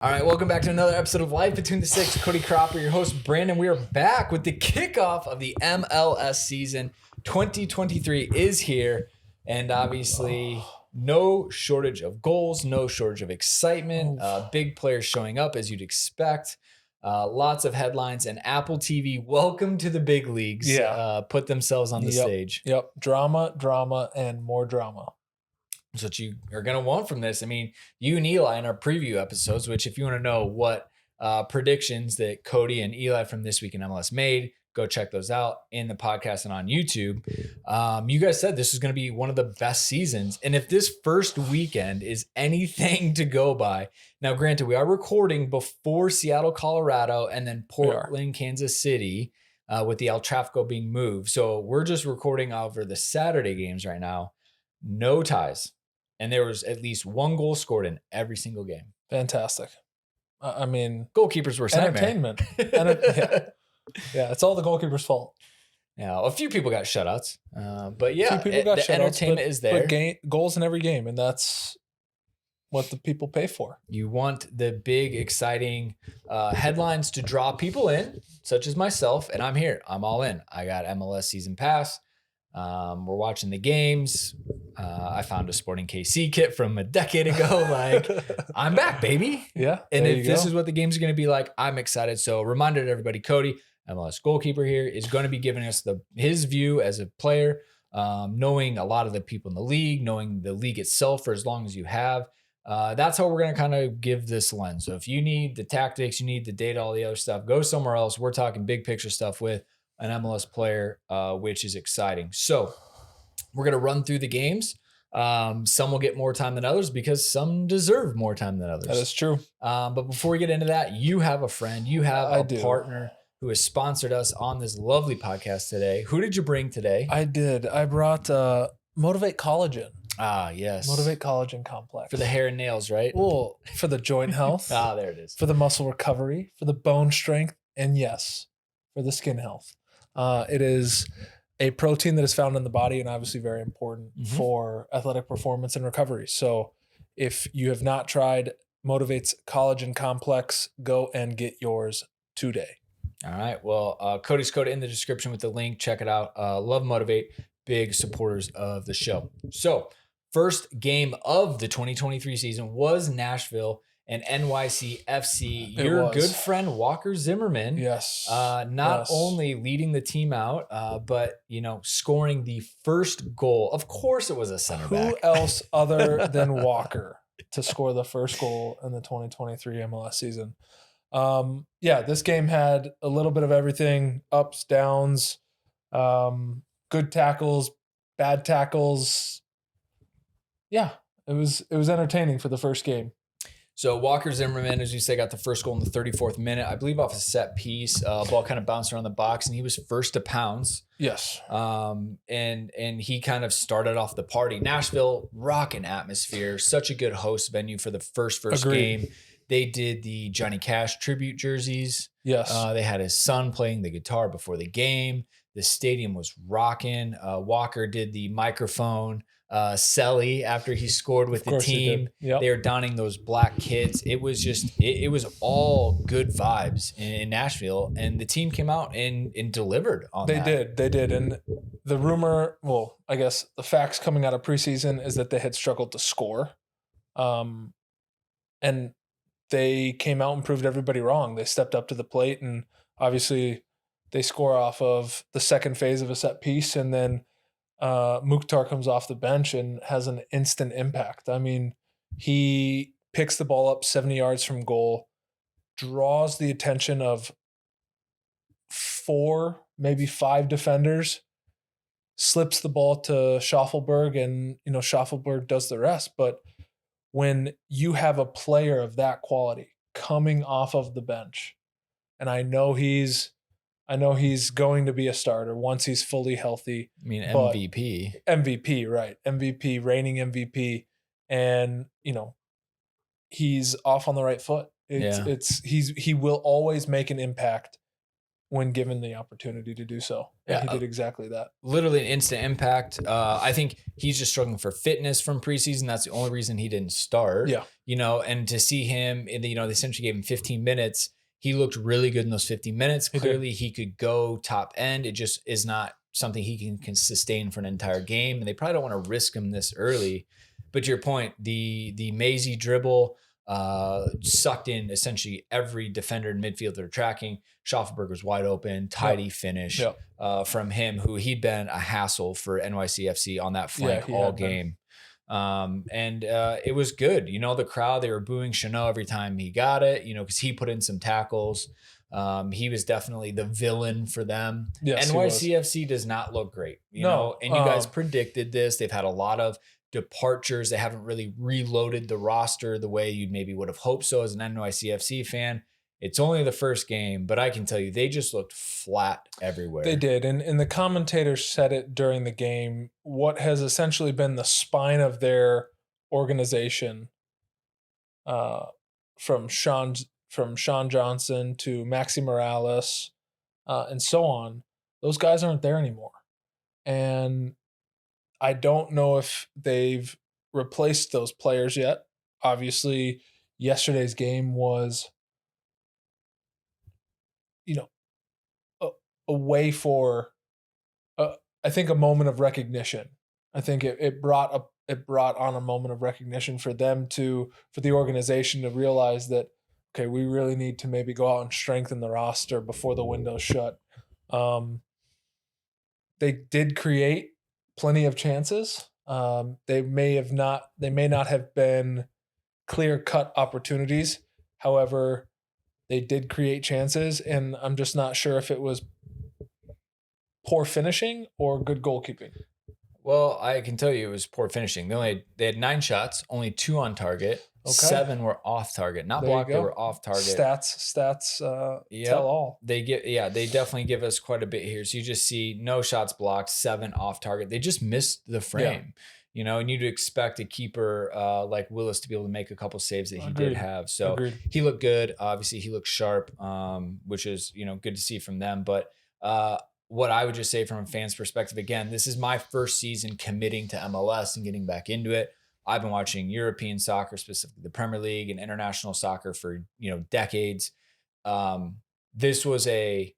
All right, welcome back to another episode of Life Between the Six. Cody Cropper, your host, Brandon. We are back with the kickoff of the MLS season. 2023 is here, and obviously no shortage of goals, no shortage of excitement, big players showing up as you'd expect, lots of headlines, and Apple TV, welcome to the big leagues, put themselves on the stage. Yep, drama, and more drama. That's what you are going to want from this. I mean, you and Eli in our preview episodes, which if you want to know what predictions that Cody and Eli from This Week in MLS made, go check those out in the podcast and on YouTube. You guys said this is going to be one of the best seasons. And if this first weekend is anything to go by, now granted, we are recording before Seattle, Colorado, and then Portland, Kansas City, with the El Tráfico being moved. So we're just recording over the Saturday games right now. No ties. And there was at least one goal scored in every single game. Fantastic. I mean, goalkeepers were entertainment. Yeah, it's all the goalkeeper's fault. Yeah, a few people got shutouts, but yeah, the entertainment is there. But goals in every game, and that's what the people pay for. You want the big, exciting headlines to draw people in, such as myself, and I'm here. I'm all in. I got MLS season pass. We're watching the games. I found a Sporting KC kit from a decade ago. Like, I'm back, baby. Yeah. And if this is what the games are going to be like, I'm excited. So reminder to everybody, Cody, MLS goalkeeper here, is going to be giving us his view as a player, knowing a lot of the people in the league, knowing the league itself for as long as you have. That's how we're going to kind of give this lens. So if you need the tactics, you need the data, all the other stuff, go somewhere else. We're talking big picture stuff with an MLS player, which is exciting. So we're going to run through the games. Some will get more time than others because some deserve more time than others. That is true. But before we get into that, you have a friend, you have a partner who has sponsored us on this lovely podcast today. Who did you bring today? I did. I brought Motivate Collagen. Ah, yes. Motivate Collagen Complex. For the hair and nails, right? Well, for the joint health. There it is. For the muscle recovery, for the bone strength, and yes, for the skin health. It is a protein that is found in the body and obviously very important for athletic performance and recovery. So if you have not tried Motivate's Collagen Complex, go and get yours today. All right. Well, Cody's code in the description with the link. Check it out. Love Motivate. Big supporters of the show. So first game of the 2023 season was Nashville and NYCFC. Your good friend Walker Zimmerman, not only leading the team out, but scoring the first goal. Of course, it was a center back. Who else other than Walker to score the first goal in the 2023 MLS season? This game had a little bit of everything: ups, downs, good tackles, bad tackles. Yeah, it was entertaining for the first game. So Walker Zimmerman, as you say, got the first goal in the 34th minute, I believe off a set piece. Ball kind of bounced around the box, and he was first to pounce. Yes. And he kind of started off the party. Nashville, rocking atmosphere, such a good host venue for the first game. They did the Johnny Cash tribute jerseys. Yes. They had his son playing the guitar before the game. The stadium was rocking. Walker did the microphone Selly after he scored with the team. They were donning those black kits. It was just, it was all good vibes in Nashville, and the team came out and delivered on that. They did. And the rumor, I guess the facts coming out of preseason is that they had struggled to score. And they came out and proved everybody wrong. They stepped up to the plate, and obviously they score off of the second phase of a set piece, and then Mukhtar comes off the bench and has an instant impact. I mean, he picks the ball up 70 yards from goal, draws the attention of 4, maybe 5 defenders, slips the ball to Schaffelberg, and Schaffelberg does the rest. But when you have a player of that quality coming off of the bench, and I know he's going to be a starter once he's fully healthy. I mean, MVP. MVP, right. MVP, reigning MVP. And, he's off on the right foot. He will always make an impact when given the opportunity to do so. And Yeah, he did exactly that. literally an instant impact. I think he's just struggling for fitness from preseason. That's the only reason he didn't start. Yeah. And to see him in the, they essentially gave him 15 minutes. He looked really good in those 15 minutes. He did. Clearly, he could go top end. It just is not something he can sustain for an entire game. And they probably don't want to risk him this early. But to your point, the Maisie dribble sucked in essentially every defender and midfielder they're tracking. Schaffenberg was wide open, tidy finish from him, who he'd been a hassle for NYCFC on that flank all game. And it was good. The crowd, they were booing Chanel every time he got it, because he put in some tackles. He was definitely the villain for them. Yes, NYCFC does not look great, and you guys predicted this. They've had a lot of departures. They haven't really reloaded the roster the way you maybe would have hoped so as an NYCFC fan. It's only the first game, but I can tell you they just looked flat everywhere. They did. And the commentators said it during the game. What has essentially been the spine of their organization, from Sean Johnson to Maxi Morales, and so on, those guys aren't there anymore. And I don't know if they've replaced those players yet. Obviously, yesterday's game was, a way for, I think, a moment of recognition. I think it brought on a moment of recognition for them for the organization to realize that, okay, we really need to maybe go out and strengthen the roster before the window's shut. They did create plenty of chances. They may not have been clear-cut opportunities. However, they did create chances, and I'm just not sure if it was poor finishing or good goalkeeping. Well, I can tell you it was poor finishing. They had 9 shots, only 2 on target. Okay. 7 were off target, not blocked. They were off target. Stats tell all. They definitely give us quite a bit here. So you just see no shots blocked, 7 off target. They just missed the frame. And you'd expect a keeper like Willis to be able to make a couple saves that he did have. So he looked good. Obviously, he looked sharp, which is good to see from them. But what I would just say from a fan's perspective, again, this is my first season committing to MLS and getting back into it. I've been watching European soccer, specifically the Premier League and international soccer for decades. This was a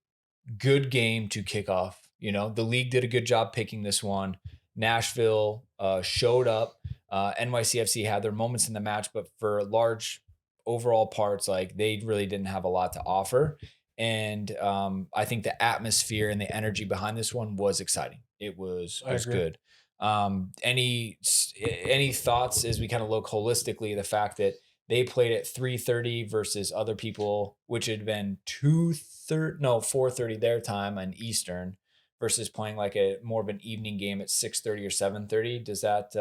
good game to kick off. The league did a good job picking this one. Nashville showed up. NYCFC had their moments in the match, but for large overall parts, they really didn't have a lot to offer. And I think the atmosphere and the energy behind this one was exciting. It was good. Any thoughts as we kind of look holistically, the fact that they played at 3:30 versus other people, which had been 4:30 their time on Eastern, versus playing like a more of an evening game at 6:30 or 7:30? Does that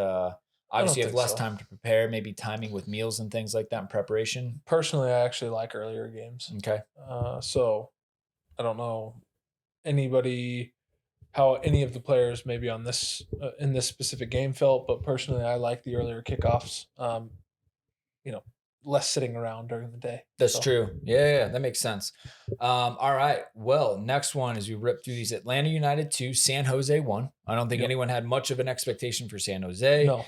obviously you have less time to prepare, maybe timing with meals and things like that in preparation? Personally, I actually like earlier games. Okay. So I don't know how any of the players maybe on this in this specific game felt, but personally, I like the earlier kickoffs. Less sitting around during the day. That's true. Yeah, that makes sense. All right. Well, next one as we rip through these: Atlanta United 2, San Jose 1. I don't think anyone had much of an expectation for San Jose. No.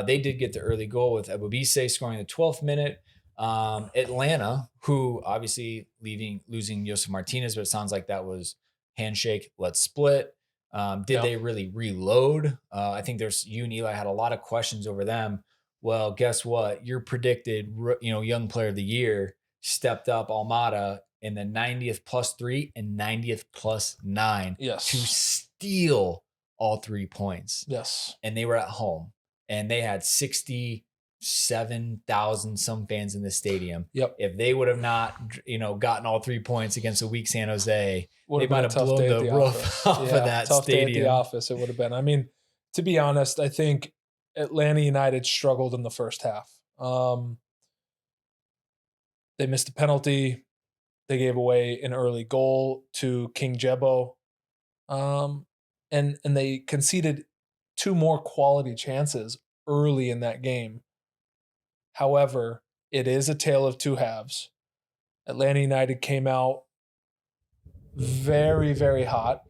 They did get the early goal with Ebubisse scoring the 12th minute. Atlanta, who obviously losing Josef Martinez, but it sounds like that was handshake, let's split. Did they really reload? I think you and Eli had a lot of questions over them. Well, guess what? Your predicted, young player of the year stepped up, Almada, in the 90th +3 and 90th +9 to steal all 3 points. Yes. And they were at home, and they had 67,000 some fans in the stadium. Yep. If they would have not, gotten all 3 points against a weak San Jose, they might have blown the roof off of that tough stadium. Day at the office, it would have been. I mean, to be honest, I think Atlanta United struggled in the first half. They missed a penalty. They gave away an early goal to King Jebo. And they conceded 2 more quality chances early in that game. However, it is a tale of 2 halves. Atlanta United came out very, very hot.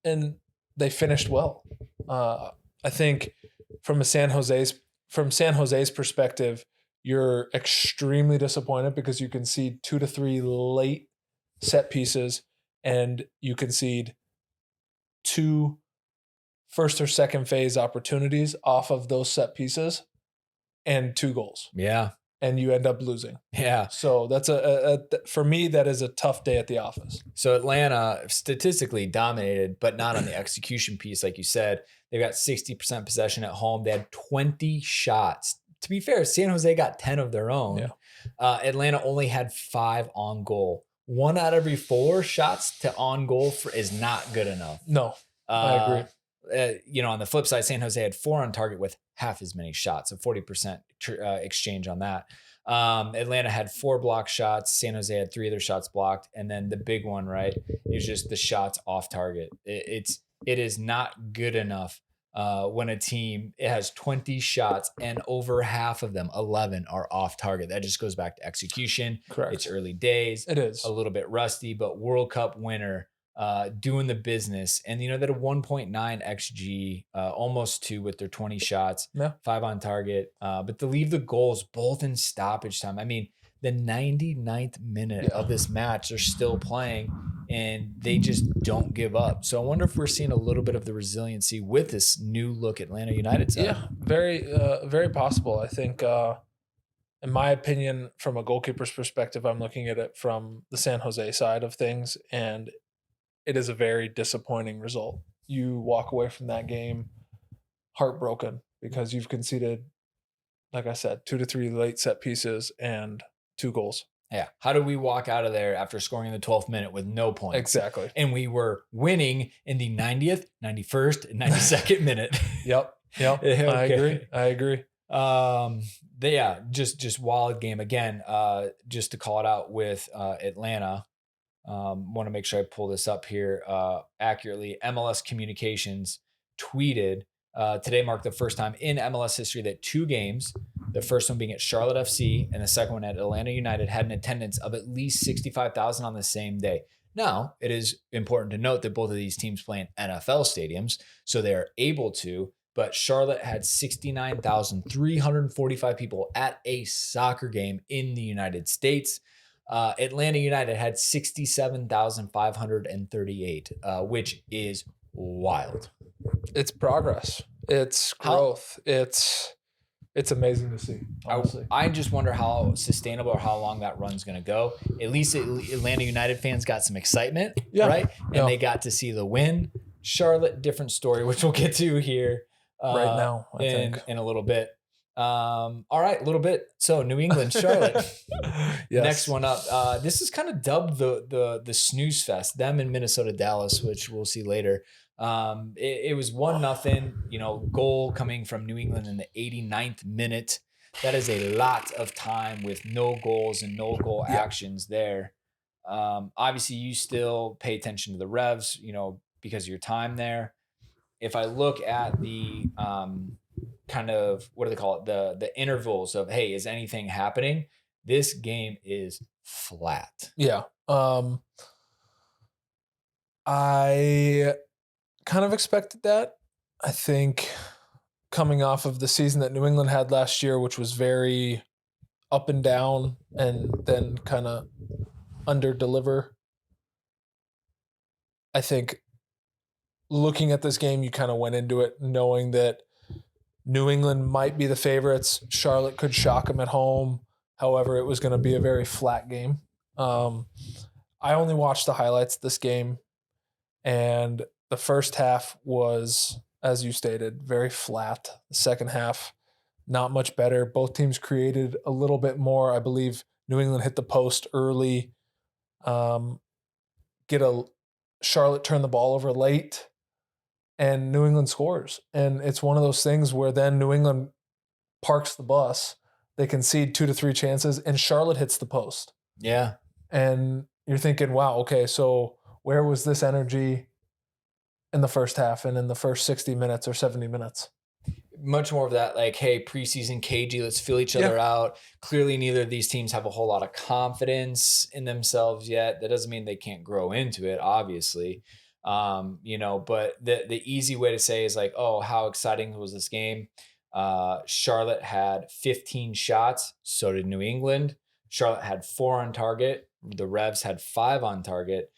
And they finished well. I think from San Jose's perspective, you're extremely disappointed because you concede 2 to 3 late set pieces, and you concede 2 first or second phase opportunities off of those set pieces and 2 goals. Yeah. And you end up losing. Yeah. So that's for me, that is a tough day at the office. So Atlanta statistically dominated, but not on the execution piece. Like you said, they got 60% possession at home. They had 20 shots. To be fair, San Jose got 10 of their own. Yeah. Atlanta only had 5 on goal. 1 out of every 4 shots to on goal is not good enough. No, I agree. On the flip side, San Jose had 4 on target with half as many shots, so 40% exchange on that. Atlanta had 4 blocked shots. San Jose had 3 other shots blocked. And then the big one, right, is just the shots off target. It is not good enough when a team, it has 20 shots and over half of them, 11, are off target. That just goes back to execution. Correct. It's early days. It is. A little bit rusty, but World Cup winner, doing the business. And, that a 1.9 XG, almost 2 with their 20 shots, 5 on target. But to leave the goals both in stoppage time. I mean, the 99th minute of this match, they're still playing, and they just don't give up. So I wonder if we're seeing a little bit of the resiliency with this new look Atlanta United side. Yeah, very, very possible. I think, in my opinion, from a goalkeeper's perspective, I'm looking at it from the San Jose side of things, and it is a very disappointing result. You walk away from that game heartbroken because you've conceded, like I said, 2 to 3 late set pieces and 2 goals. Yeah. How do we walk out of there after scoring in the 12th minute with no points? Exactly. And we were winning in the 90th, 91st, and 92nd minute. Yep. Okay. I agree. Just wild game again. Just to call it out with Atlanta. Want to make sure I pull this up here accurately. MLS Communications tweeted today marked the first time in MLS history that 2 games, the first one being at Charlotte FC and the second one at Atlanta United, had an attendance of at least 65,000 on the same day. Now, it is important to note that both of these teams play in NFL stadiums, so they are able to, but Charlotte had 69,345 people at a soccer game in the United States. Atlanta United had 67,538, which is wild. It's progress. It's growth. It's amazing to see, honestly. I just wonder how sustainable or how long that run's going to go. At least Atlanta United fans got some excitement, right? And they got to see the win. Charlotte, different story, which we'll get to here right now, I think. In a little bit. All right, a little bit. So New England, Charlotte. Yes. Next one up. This is kind of dubbed the snooze fest. Them and Minnesota Dallas, which we'll see later. It was 1-0, goal coming from New England in the 89th minute. That is a lot of time with no goals and no goal actions there. Obviously you still pay attention to the revs, because of your time there. If I look at the, kind of, what do they call it? The intervals of, hey, is anything happening? This game is flat. Yeah. I kind of expected that. I think coming off of the season that New England had last year, which was very up and down and then kind of under deliver, I think looking at this game, you kind of went into it knowing that New England might be the favorites. Charlotte could shock them at home. However, it was going to be a very flat game. I only watched the highlights of this game, and the first half was, as you stated, very flat. The second half, not much better. Both teams created a little bit more. I believe New England hit the post early. Charlotte turned the ball over late, and New England scores. And it's one of those things where then New England parks the bus. They concede 2 to 3 chances, and Charlotte hits the post. Yeah. And you're thinking, wow, okay, so where was this energy in the first half and in the first 60 minutes or 70 minutes? much more of that, like, hey, preseason cagey, let's feel each Yeah. other out. Clearly, neither of these teams have a whole lot of confidence in themselves yet. That doesn't mean they can't grow into it, obviously. But the easy way to say is like, oh, how exciting was this game? Charlotte had 15 shots, so did New England. Charlotte had 4 on target. The Revs had 5 on target.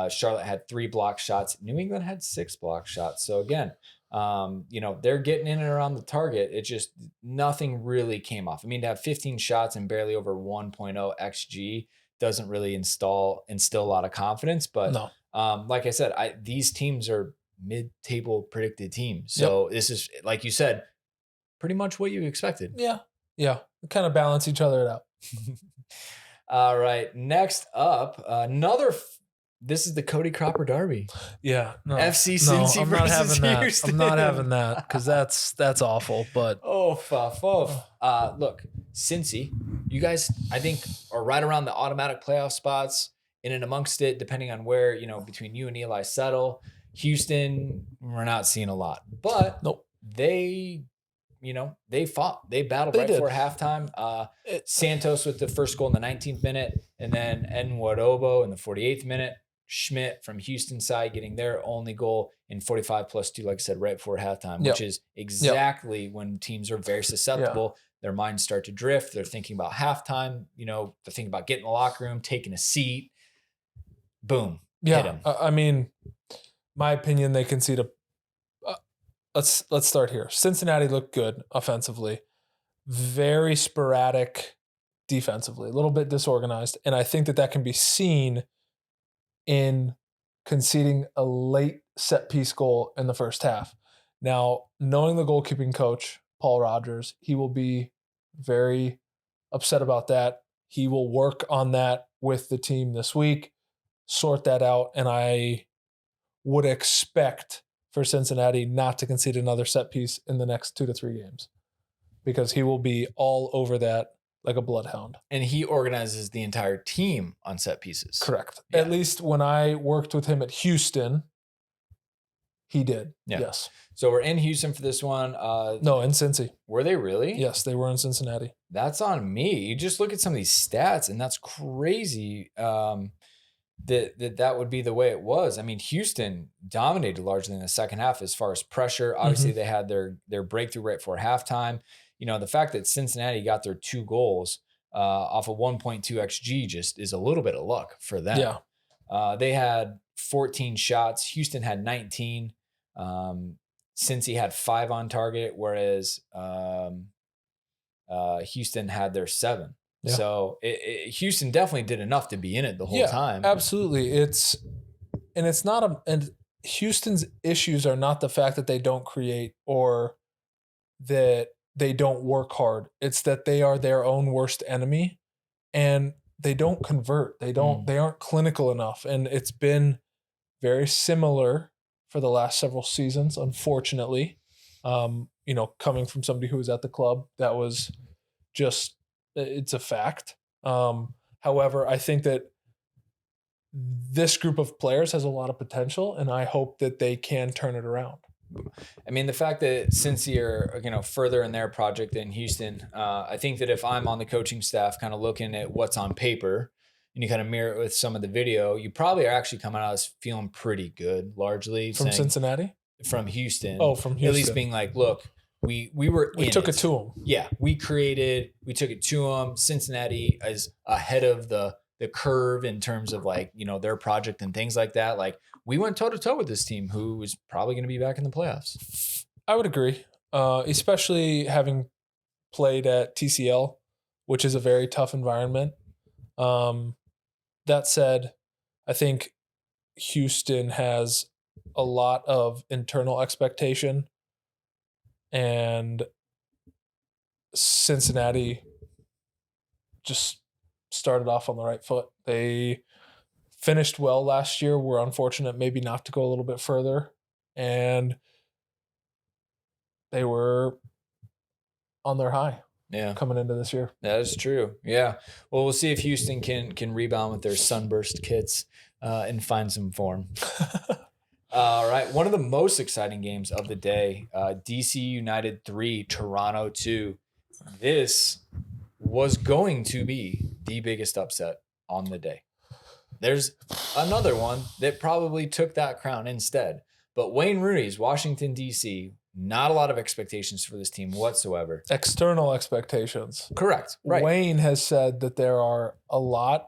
Charlotte had 3 block shots. New England had 6 block shots. So again, they're getting in and around the target. It just nothing really came off. I mean, to have 15 shots and barely over 1.0 xG doesn't really instill a lot of confidence. But No. like I said, these teams are mid-table predicted teams. Yep. So this is, like you said, pretty much what you expected. Yeah. Yeah. Kind of balance each other out. All right. Next up, this is the Cody Cropper Derby. Yeah. No. FC No, Cincy I'm not versus having that. Houston. I'm not having that because that's awful. But Look, Cincy, you guys, I think, are right around the automatic playoff spots, in and amongst it, depending on where, between you and Eli settle. Houston, we're not seeing a lot, but nope. They fought. They battled right before halftime. Santos with the first goal in the 19th minute, and then Nwadobo in the 48th minute. Schmidt from Houston side getting their only goal in 45+2, like I said, right before halftime, which is exactly when teams are very susceptible. Their minds start to drift. They're thinking about halftime. They're thinking about getting in the locker room, taking a seat. Boom. Yeah. Hit 'em. I mean, my opinion, they concede a. Let's start here. Cincinnati looked good offensively, very sporadic defensively, a little bit disorganized, and I think that can be seen in conceding a late set piece goal in the first half. Now, knowing the goalkeeping coach, Paul Rogers, he will be very upset about that. He will work on that with the team this week, sort that out, and I would expect for Cincinnati not to concede another set piece in the next 2 to 3 games, because he will be all over that like a bloodhound. And he organizes the entire team on set pieces. Correct. Yeah. At least when I worked with him at Houston, he did. Yeah. Yes. So we're in Houston for this one. No, in Cincy. Were they really? Yes, they were in Cincinnati. That's on me. You just look at some of these stats, and that's crazy. That would be the way it was. I mean, Houston dominated largely in the second half as far as pressure. Obviously, they had their breakthrough right before halftime. The fact that Cincinnati got their 2 goals off of 1.2 xG just is a little bit of luck for them. Yeah. They had 14 shots. Houston had 19. Cincy had 5 on target, whereas Houston had their 7. Yeah. So Houston definitely did enough to be in it the whole time. Absolutely. And Houston's issues are not the fact that they don't create or that they don't work hard. It's that they are their own worst enemy, and they don't convert. They aren't clinical enough. And it's been very similar for the last several seasons, unfortunately. Coming from somebody who was at the club, that was just, it's a fact. However, I think that this group of players has a lot of potential, and I hope that they can turn it around. I mean, the fact that Cincy are, further in their project than Houston, I think that if I'm on the coaching staff kind of looking at what's on paper and you kind of mirror it with some of the video, you probably are actually coming out of this feeling pretty good, largely. From Cincinnati? From Houston. Oh, from Houston. At least being like, look, we took it to them. Yeah, we took it to them. Cincinnati is ahead of the curve in terms of their project and things like that. Like, we went toe to toe with this team who is probably going to be back in the playoffs. I would agree, especially having played at TCL, which is a very tough environment. That said, I think Houston has a lot of internal expectation, and Cincinnati just started off on the right foot. They finished well last year. We're unfortunate maybe not to go a little bit further, and they were on their high. Yeah, coming into this year. That is true. Yeah. Well, we'll see if Houston can rebound with their sunburst kits and find some form. All right. One of the most exciting games of the day, DC United 3, Toronto 2. This was going to be the biggest upset on the day. There's another one that probably took that crown instead. But Wayne Rooney's Washington, D.C., not a lot of expectations for this team whatsoever. External expectations. Correct. Right. Wayne has said that there are a lot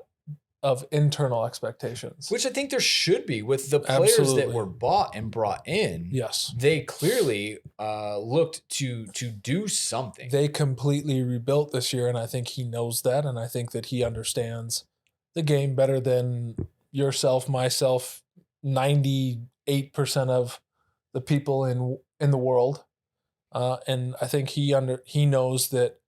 of internal expectations. Which I think there should be with the players that were bought and brought in. Yes. They clearly looked to do something. They completely rebuilt this year, and I think he knows that, and I think that he understands the game better than yourself, myself, 98% of the people in the world. And I think he knows that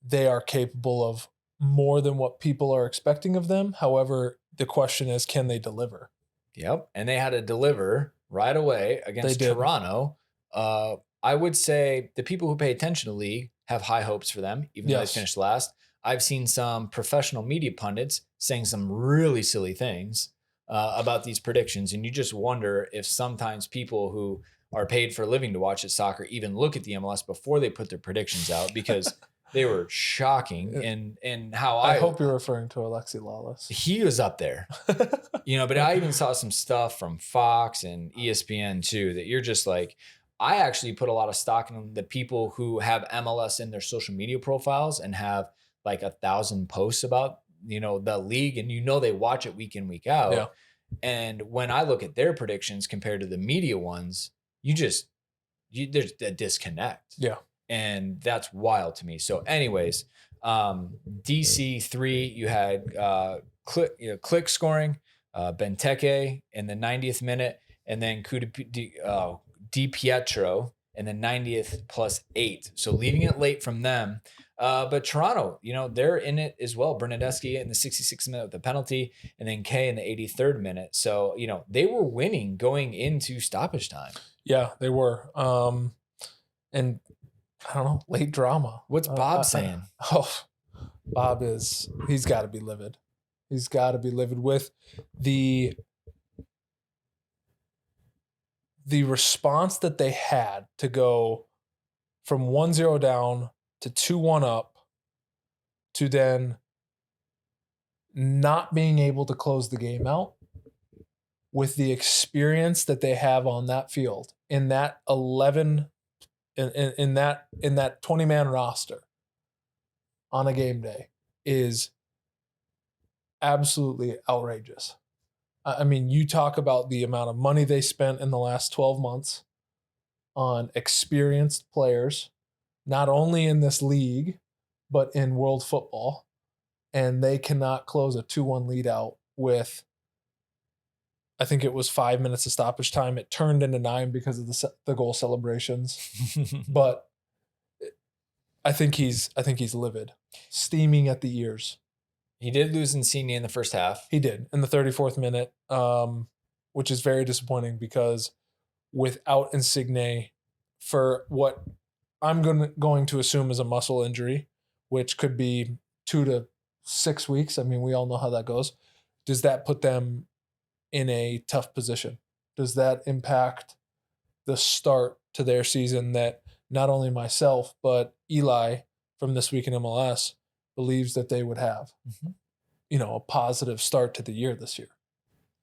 they are capable of more than what people are expecting of them. However, the question is, can they deliver? Yep. And they had to deliver right away against Toronto. I would say the people who pay attention to the league have high hopes for them, even though they finished last. I've seen some professional media pundits saying some really silly things about these predictions. And you just wonder if sometimes people who are paid for a living to watch soccer even look at the MLS before they put their predictions out, because they were shocking. And how I hope you're referring to Alexi Lawless. He was up there, but I even saw some stuff from Fox and ESPN too, that you're just like, I actually put a lot of stock in the people who have MLS in their social media profiles and have like 1,000 posts about, the league, and they watch it week in, week out. Yeah. And when I look at their predictions compared to the media ones, there's a disconnect. Yeah. And that's wild to me. So anyways, DC 3, you had Click scoring, Benteke in the 90th minute, and then Di Pietro in the 90th +8. So leaving it late from them. But Toronto, they're in it as well. Bernadeschi in the 66th minute with the penalty, and then Kay in the 83rd minute. So, they were winning going into stoppage time. Yeah, they were. And I don't know, late drama. What's Bob saying? Bob he's got to be livid. He's got to be livid with the response that they had to go from 1-0 down to 2-1 up, to then not being able to close the game out with the experience that they have on that field in that 11 in that 20-man roster on a game day is absolutely outrageous. I mean, you talk about the amount of money they spent in the last 12 months on experienced players, not only in this league, but in world football, and they cannot close a 2-1 lead out with, I think it was 5 minutes of stoppage time. It turned into 9 because of the goal celebrations. But I think he's livid, steaming at the ears. He did lose Insigne in the first half. He did in the 34th minute, which is very disappointing, because without Insigne, for what I'm going to assume is a muscle injury, which could be 2 to 6 weeks. I mean, we all know how that goes. Does that put them in a tough position? Does that impact the start to their season that not only myself, but Eli from This Week in MLS believes that they would have? A positive start to the year this year.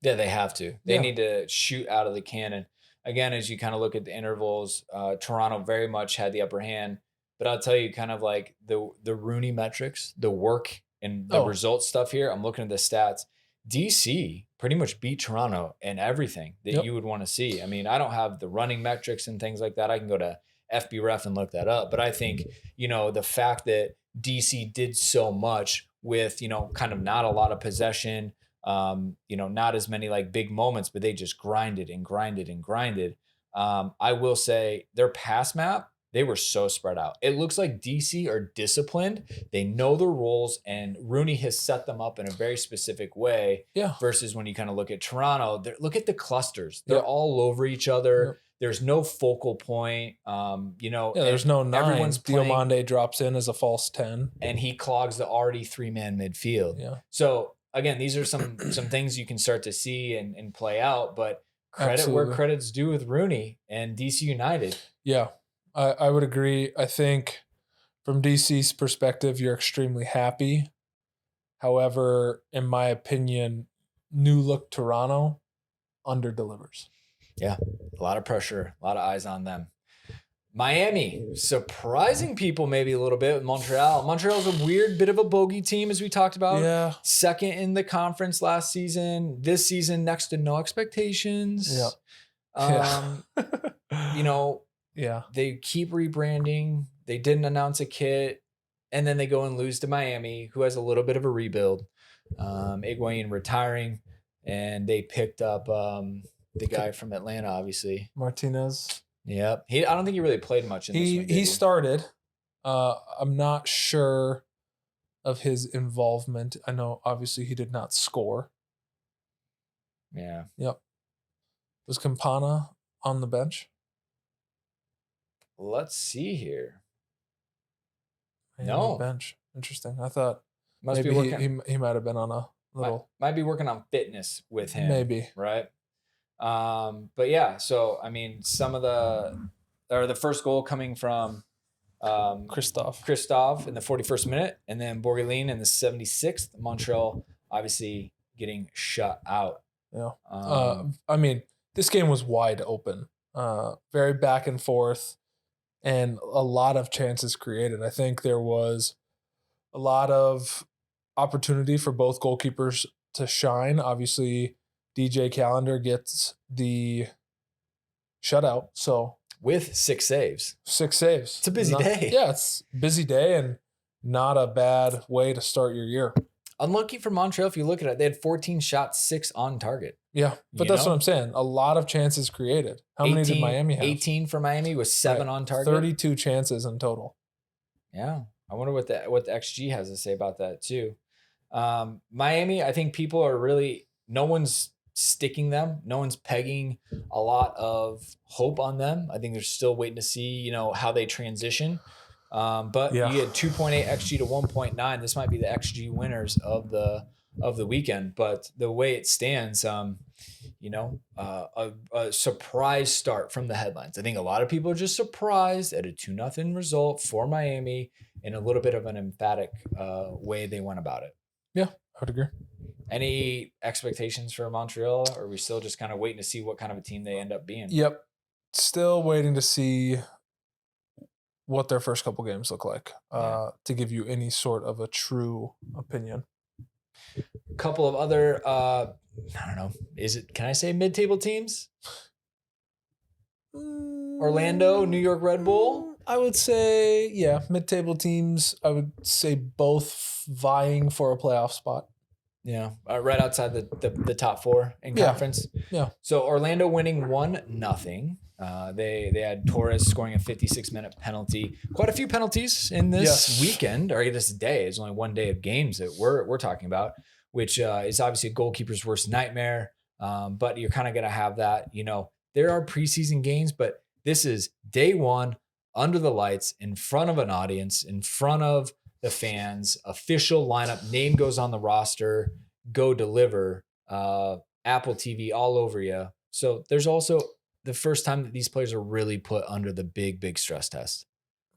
Yeah, they have to. They need to shoot out of the cannon. Again, as you kind of look at the intervals, Toronto very much had the upper hand. But I'll tell you, kind of like the Rooney metrics, the work and the results stuff here, I'm looking at the stats. DC pretty much beat Toronto in everything that you would want to see. I mean, I don't have the running metrics and things like that. I can go to FBref and look that up. But I think, the fact that DC did so much with, kind of not a lot of possession, not as many like big moments, but they just grinded and grinded and grinded. I will say their pass map, they were so spread out. It looks like DC are disciplined. They know their roles, and Rooney has set them up in a very specific way. Yeah. Versus when you kind of look at Toronto, look at the clusters. They're all over each other. There's no focal point. There's no 9. Everyone's Diomande drops in as a false 10. And he clogs the already 3-man midfield. Yeah. So again, these are some things you can start to see and play out. But credit where Absolutely. credit's due with Rooney and DC United. Yeah, I would agree. I think from DC's perspective, you're extremely happy. However, in my opinion, new look Toronto under delivers. Yeah, a lot of pressure, a lot of eyes on them. Miami, surprising people maybe a little bit with Montreal. Montreal's a weird bit of a bogey team, as we talked about. Yeah. Second in the conference last season. This season, next to no expectations. Yeah. You know, Yeah. they keep rebranding. They didn't announce a kit. And then they go and lose to Miami, who has a little bit of a rebuild. Higuain retiring. And they picked up the guy from Atlanta, obviously. Martinez. Yep. I don't think he really played much in this one. He started. I'm not sure of his involvement. I know obviously he did not score. Yeah. Yep. Was Campana on the bench? Let's see here. No bench. Interesting. I thought must maybe be working. he might have been on a little. Might be working on fitness with him. Maybe. Right. But yeah. So I mean, some of the first goal coming from Christophe in the 41st minute, and then Borgelin in the 76th. Montreal obviously getting shut out. Yeah. I mean, this game was wide open. Very back and forth, and a lot of chances created. I think there was a lot of opportunity for both goalkeepers to shine. Obviously, DJ Calendar gets the shutout. So with 6 saves. 6 saves. It's a busy day. Yeah, it's a busy day and not a bad way to start your year. Unlucky for Montreal, if you look at it, they had 14 shots, 6 on target. Yeah, but that's what I'm saying. A lot of chances created. How many did Miami have? 18 for Miami with 7 on target. 32 chances in total. Yeah. I wonder what the XG has to say about that too. Miami, I think people are really, no one's sticking them. No one's pegging a lot of hope on them. I think they're still waiting to see, how they transition. But you had 2.8 XG to 1.9. This might be the XG winners of the weekend. But the way it stands, a surprise start from the headlines. I think a lot of people are just surprised at a 2-0 result for Miami in a little bit of an emphatic way they went about it. Yeah, I would agree. Any expectations for Montreal? Or are we still just kind of waiting to see what kind of a team they end up being? Yep. Still waiting to see what their first couple games look like to give you any sort of a true opinion. A couple of other, I don't know, can I say mid-table teams? Orlando, New York Red Bull? I would say, yeah, mid-table teams. I would say both vying for a playoff spot. Yeah, right outside the top 4 in conference. Yeah. So Orlando winning 1-0. They had Torres scoring a 56-minute penalty. Quite a few penalties in this weekend, or this day. It's only one day of games that we're talking about, which is obviously a goalkeeper's worst nightmare. But you're kind of going to have that. There are preseason games, but this is day 1 under the lights, in front of an audience, in front of the fans, official lineup, name goes on the roster, go deliver, Apple TV all over you. So there's also the first time that these players are really put under the big stress test.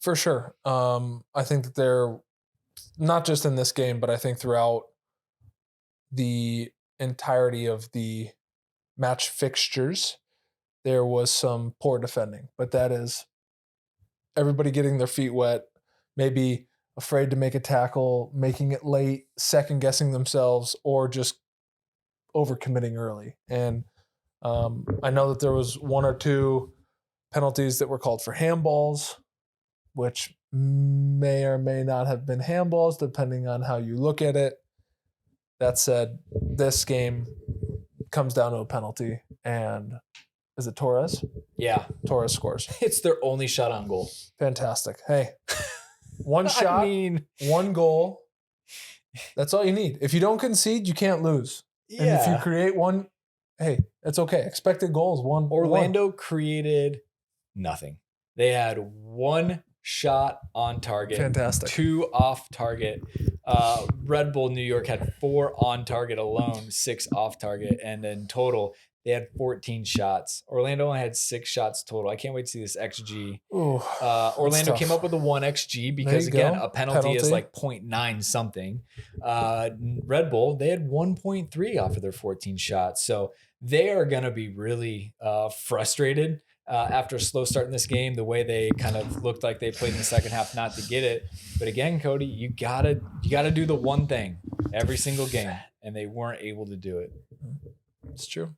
For sure. I think that they're not just in this game, but I think throughout the entirety of the match fixtures, there was some poor defending, but that is everybody getting their feet wet, maybe afraid to make a tackle, making it late, second guessing themselves, or just overcommitting early. And I know that there was 1 or 2 penalties that were called for handballs, which may or may not have been handballs, depending on how you look at it. That said, this game comes down to a penalty, and is it Torres? Yeah. Torres scores. It's their only shot on goal. Fantastic. Hey, 1 shot, 1 goal. That's all you need. If you don't concede, you can't lose. Yeah. And if you create one, hey, it's okay. Expected goals, 1. Orlando created nothing. They had 1 shot on target. Fantastic. 2 off target. Red Bull New York had 4 on target alone, 6 off target. And then total, They had 14 shots. Orlando only had 6 shots total. I can't wait to see this XG. Ooh, Orlando came up with a 1 XG because, again, a penalty is like 0.9 something. Red Bull, they had 1.3 off of their 14 shots. So they are going to be really frustrated after a slow start in this game, the way they kind of looked like they played in the second half not to get it. But again, Cody, you gotta do the one thing every single game, and they weren't able to do it. It's true.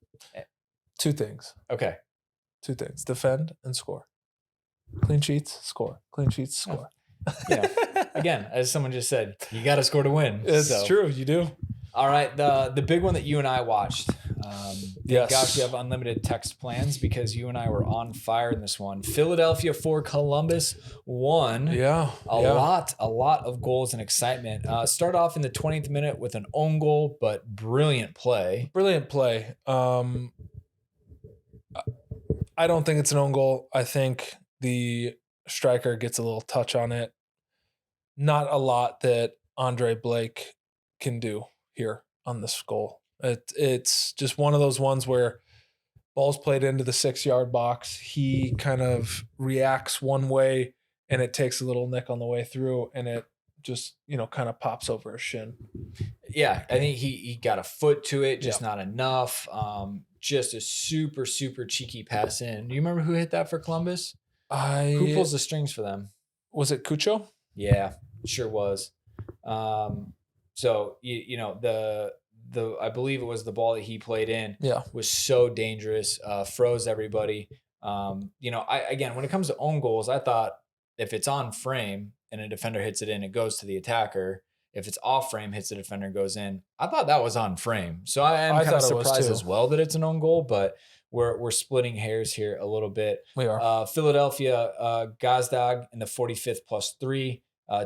2 things. Okay. 2 things. Defend and score. Clean sheets, score. Clean sheets, score. Yeah. Again, as someone just said, you got to score to win. It's true. You do. All right. The big one that you and I watched. Yes. Gosh, you have unlimited text plans because you and I were on fire in this one. Philadelphia 4, Columbus 1. Yeah. A lot of goals and excitement. Start off in the 20th minute with an own goal, but brilliant play. Brilliant play. I don't think it's an own goal. I think the striker gets a little touch on it. Not a lot that Andre Blake can do here on this goal. It's just one of those ones where ball's played into the 6-yard box. He kind of reacts one way, and it takes a little nick on the way through, and it just, kind of pops over his shin. Yeah, I think he got a foot to it, just not enough. Just a super, super cheeky pass in. Do you remember who hit that for Columbus? Who pulls the strings for them? Was it Cucho? Yeah, sure was. So the I believe it was the ball that he played in. Yeah, was so dangerous. Froze everybody. When it comes to own goals, I thought if it's on frame and a defender hits it in, it goes to the attacker. If it's off frame, hits the defender, and goes in. I thought that was on frame. So I am kind of surprised as well that it's an own goal, but we're splitting hairs here a little bit. We are. Philadelphia, Gazdag in the 45th +3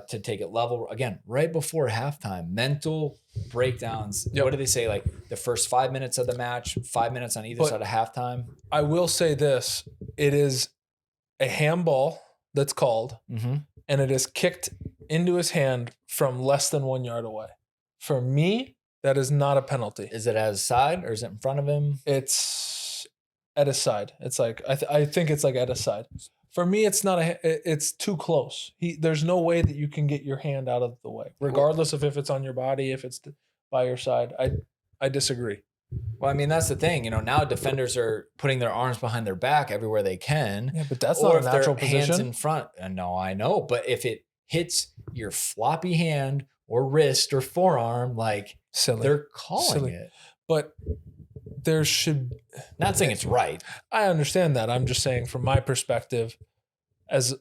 to take it level. Again, right before halftime, mental breakdowns. Yep. What do they say? Like the first 5 minutes of the match, 5 minutes on either side of halftime. I will say this. It is a handball that's called, and it is kicked into his hand from less than 1 yard away. For me, that is not a penalty. Is it at his side or is it in front of him? It's at his side. It's like I think it's like at his side. For me, it's not it's too close. There's no way that you can get your hand out of the way, regardless of if it's on your body, if it's by your side. I disagree. Well, I mean, that's the thing. Now defenders are putting their arms behind their back everywhere they can. Yeah, but that's not a natural position. Hands in front. No, I know. But if it hits your floppy hand or wrist or forearm, like silly, they're calling it. But there should not saying it's right. I understand that. I'm just saying from my perspective, as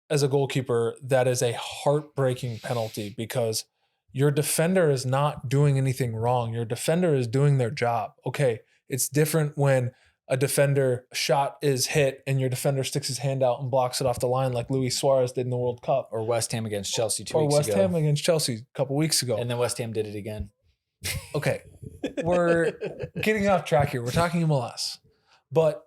a goalkeeper, that is a heartbreaking penalty because your defender is not doing anything wrong. Your defender is doing their job. Okay, it's different when a defender shot is hit and your defender sticks his hand out and blocks it off the line like Luis Suarez did in the World Cup. Or West Ham against Chelsea 2 weeks ago. Or West Ham against Chelsea a couple weeks ago. And then West Ham did it again. Okay, we're getting off track here. We're talking MLS. But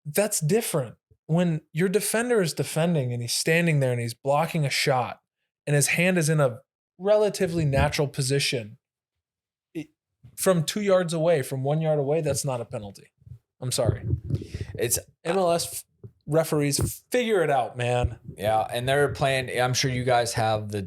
that's different. When your defender is defending and he's standing there and he's blocking a shot and his hand is in a relatively natural position, from 2 yards away, from 1 yard away, that's not a penalty. I'm sorry. It's MLS referees, figure it out, man. Yeah, and they're playing. I'm sure you guys have the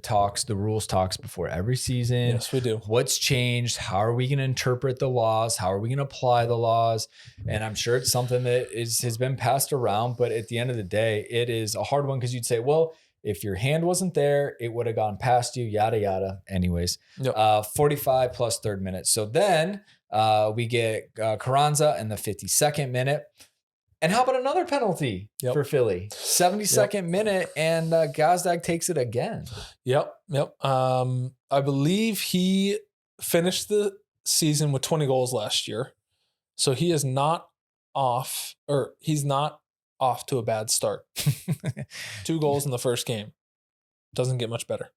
rules talks before every season. Yes, we do. What's changed? How are we going to interpret the laws? How are we going to apply the laws? And I'm sure it's something that has been passed around, but at the end of the day, it is a hard one because you'd say, well, if your hand wasn't there, it would have gone past you, yada, yada. Anyways, yep. 45 plus third minute. So then we get Carranza in the 52nd minute. And how about another penalty for Philly? 72nd minute, and Gazdag takes it again. Yep. I believe he finished the season with 20 goals last year. So he is not off, or he's not off to a bad start. 2 goals in the first game. Doesn't get much better.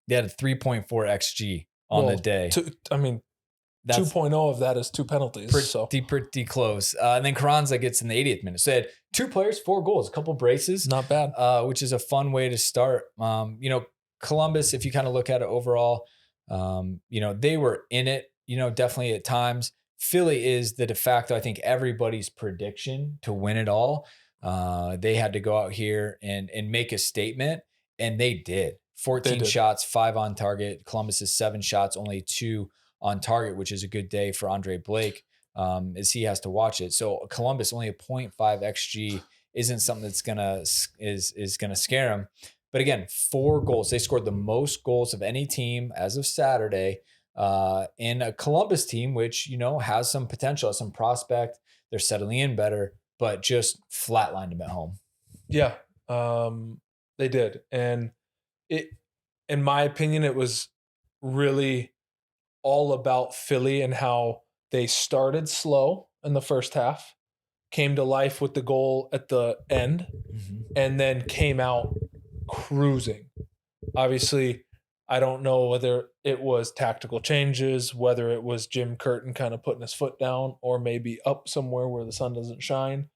They had a 3.4 XG on the day. 2.0 of that is 2 penalties. Pretty close. And then Carranza gets in the 80th minute. So they had 2 players, 4 goals, a couple braces. Not bad. Which is a fun way to start. Columbus, if you kind of look at it overall, they were in it definitely at times Philly is the de facto, I think, everybody's prediction to win it all. They had to go out here and make a statement, and they did. They 14 did. shots, 5 on target. Columbus is 7 shots, only 2 on target, which is a good day for Andre Blake, as he has to watch it. So Columbus only a .5 xG isn't something that's gonna scare him. But again, 4 goals. They scored the most goals of any team as of Saturday, in a Columbus team, which has some potential, has some prospect. They're settling in better, but just flatlined them at home. Yeah, they did, and it, in my opinion, it was really all about Philly and how they started slow in the first half, came to life with the goal at the end, Mhm. and then came out cruising. Obviously, I don't know whether it was tactical changes, whether it was Jim Curtin kind of putting his foot down, or maybe up somewhere where the sun doesn't shine,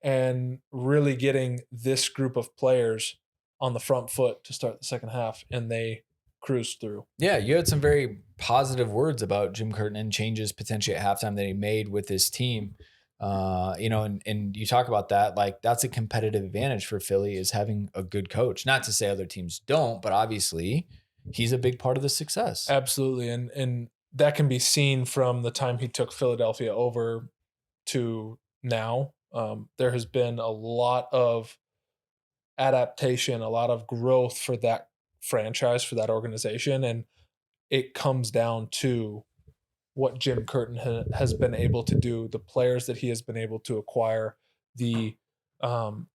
and really getting this group of players on the front foot to start the second half, and they cruised through. Yeah, you had some very positive words about Jim Curtin and changes potentially at halftime that he made with his team. And you talk about that, like that's a competitive advantage for Philly is having a good coach. Not to say other teams don't, but obviously he's a big part of the success. Absolutely, and that can be seen from the time he took Philadelphia over to now. There has been a lot of adaptation, a lot of growth for that franchise, for that organization, and it comes down to what Jim Curtin has been able to do, the players that he has been able to acquire, the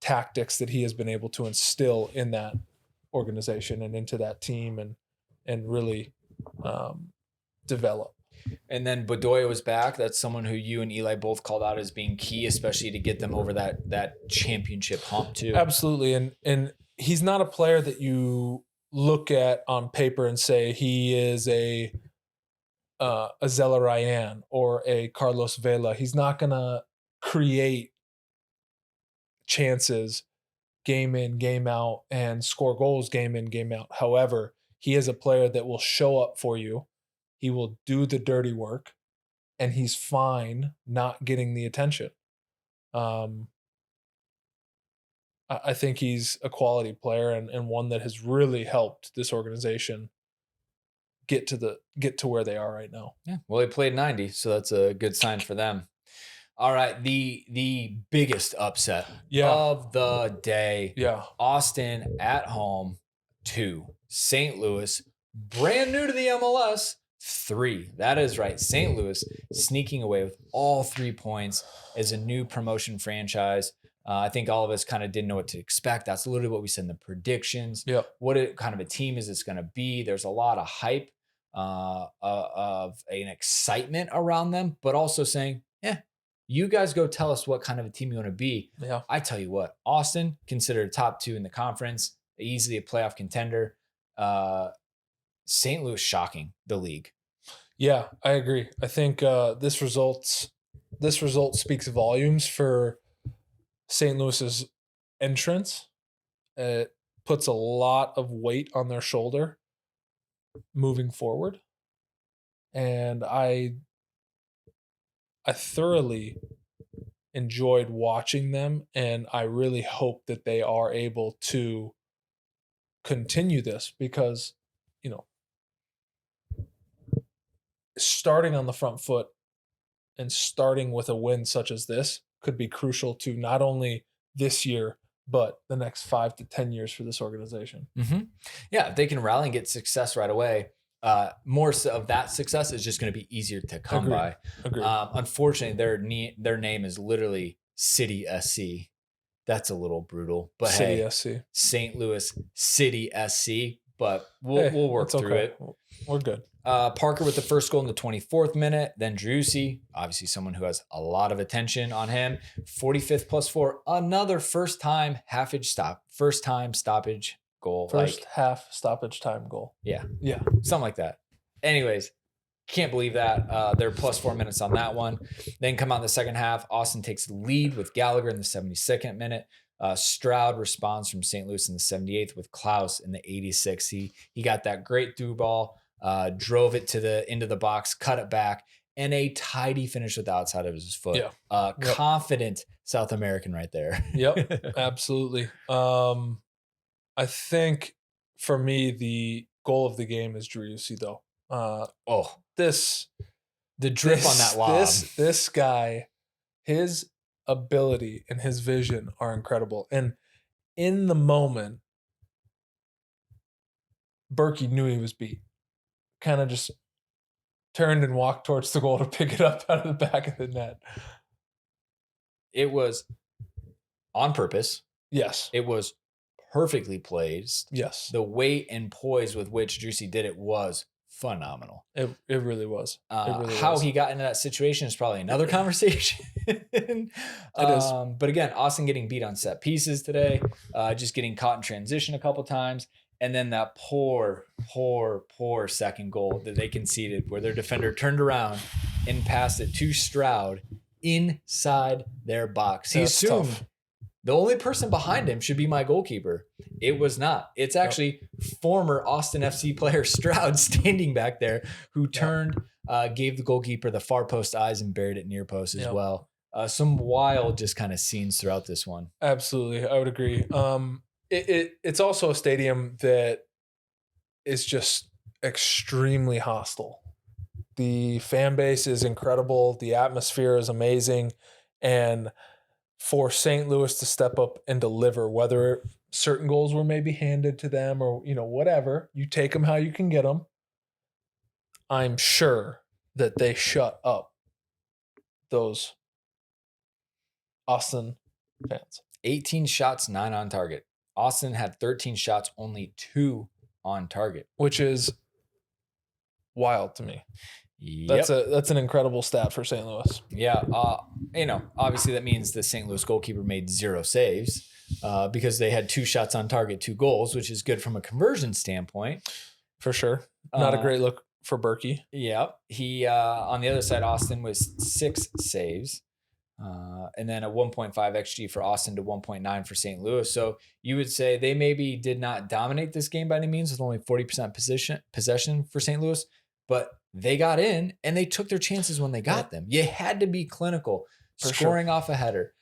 tactics that he has been able to instill in that organization and into that team, and really um, develop. And then Bedoya was back. That's someone who you and Eli both called out as being key, especially to get them over that championship hump too. Absolutely, and he's not a player that you look at on paper and say he is a Zella Ryan or a Carlos Vela. He's not gonna create chances game in, game out, and score goals game in, game out. However, he is a player that will show up for you. He will do the dirty work, and he's fine not getting the attention. Um, I think he's a quality player, and one that has really helped this organization get to where they are right now. Yeah. Well, he played 90, so that's a good sign for them. All right, the biggest upset Yeah, of the day. yeah. Austin at home to St. Louis, brand new to the MLS, 3. That is right. St. Louis sneaking away with all 3 points as a new promotion franchise. I think all of us kind of didn't know what to expect. That's literally what we said in the predictions. Yep. Kind of a team is this going to be? There's a lot of hype, of an excitement around them, but also saying, yeah, you guys go tell us what kind of a team you want to be. Yeah. I tell you what, Austin, considered top 2 in the conference, easily a playoff contender. St. Louis shocking the league. Yeah, I agree. I think this result speaks volumes for St. Louis's entrance. It puts a lot of weight on their shoulder moving forward, and I thoroughly enjoyed watching them, and I really hope that they are able to continue this because, you know, starting on the front foot and starting with a win such as this could be crucial to not only this year but the next 5 to 10 years for this organization. Mm-hmm. Yeah, if they can rally and get success right away, more so of that success is just going to be easier to come Agreed. by. Agreed. Unfortunately, their name is literally City SC. That's a little brutal, but City hey, SC. St. Louis City SC. But Hey, we'll work it's through okay. it. We're good. Parker with the first goal in the 24th minute. Then Driussi, obviously someone who has a lot of attention on him. 45th +4, another first time stoppage goal. First half stoppage time goal. Yeah, Yeah. something like that. Anyways, can't believe that. They're +4 minutes on that one. Then come out in the second half. Austin takes the lead with Gallagher in the 72nd minute. Stroud responds from St. Louis in the 78th with Klaus in the 86th. He got that great through ball drove it to the into the box, cut it back, and a tidy finish with the outside of his foot. Yeah. Yep. Confident South American right there. Yep. Absolutely. I think for me, the goal of the game is Driussi, though. Oh, This the drip on that lob. This guy, his ability and his vision are incredible. And in the moment, Berkey knew he was beat. Kind of just turned and walked towards the goal to pick it up out of the back of the net. It was on purpose. Yes. It was perfectly placed. Yes. The weight and poise with which Driussi did it was phenomenal. It really was. How he got into that situation is probably another conversation. It is. But again, Austin getting beat on set pieces today, just getting caught in transition a couple times. And then that poor second goal that they conceded where their defender turned around and passed it to Stroud inside their box. He assumed the only person behind him should be my goalkeeper. It was not. It's actually former Austin FC player Stroud standing back there who turned, gave the goalkeeper the far post eyes and buried it near post as well. Some wild just kind of scenes throughout this one. Absolutely. I would agree. It's also a stadium that is just extremely hostile. The fan base is incredible. The atmosphere is amazing. And for St. Louis to step up and deliver, whether certain goals were maybe handed to them or, whatever, you take them how you can get them. I'm sure that they shut up those Austin fans. 18 shots, 9 on target. Austin had 13 shots, only 2 on target, which is wild to me. Yep. That's an incredible stat for St. Louis. Yeah. Obviously that means the St. Louis goalkeeper made 0 saves because they had 2 shots on target, 2 goals, which is good from a conversion standpoint. For sure. Not a great look for Berkey. Yeah. He, on the other side, Austin was 6 saves. And then a 1.5 XG for Austin to 1.9 for St. Louis. So you would say they maybe did not dominate this game by any means with only 40% possession for St. Louis, but they got in and they took their chances when they got them. You had to be clinical, scoring off a header,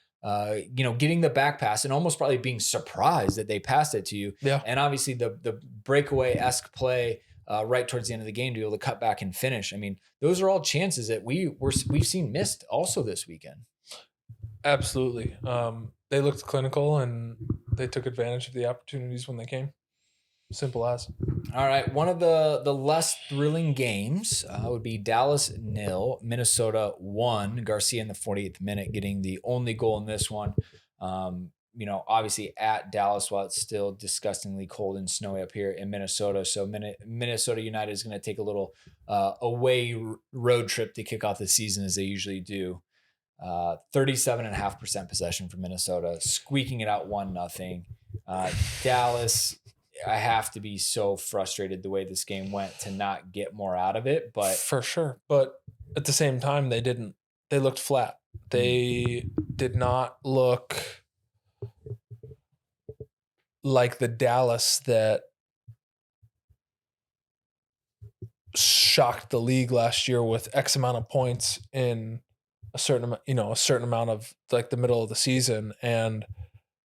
getting the back pass and almost probably being surprised that they passed it to you. Yeah. And obviously the breakaway-esque play right towards the end of the game to be able to cut back and finish. I mean, those are all chances that we've seen missed also this weekend. Absolutely. They looked clinical and they took advantage of the opportunities when they came. Simple as. All right. One of the less thrilling games would be Dallas 0, Minnesota 1. Garcia in the 48th minute getting the only goal in this one. Obviously at Dallas while it's still disgustingly cold and snowy up here in Minnesota. So Minnesota United is going to take a little away road trip to kick off the season as they usually do. 37.5% possession for Minnesota, squeaking it out 1-0. Dallas, I have to be so frustrated the way this game went to not get more out of it, but for sure. But at the same time, they didn't. They looked flat. They did not look like the Dallas that shocked the league last year with X amount of points in a certain amount of like the middle of the season and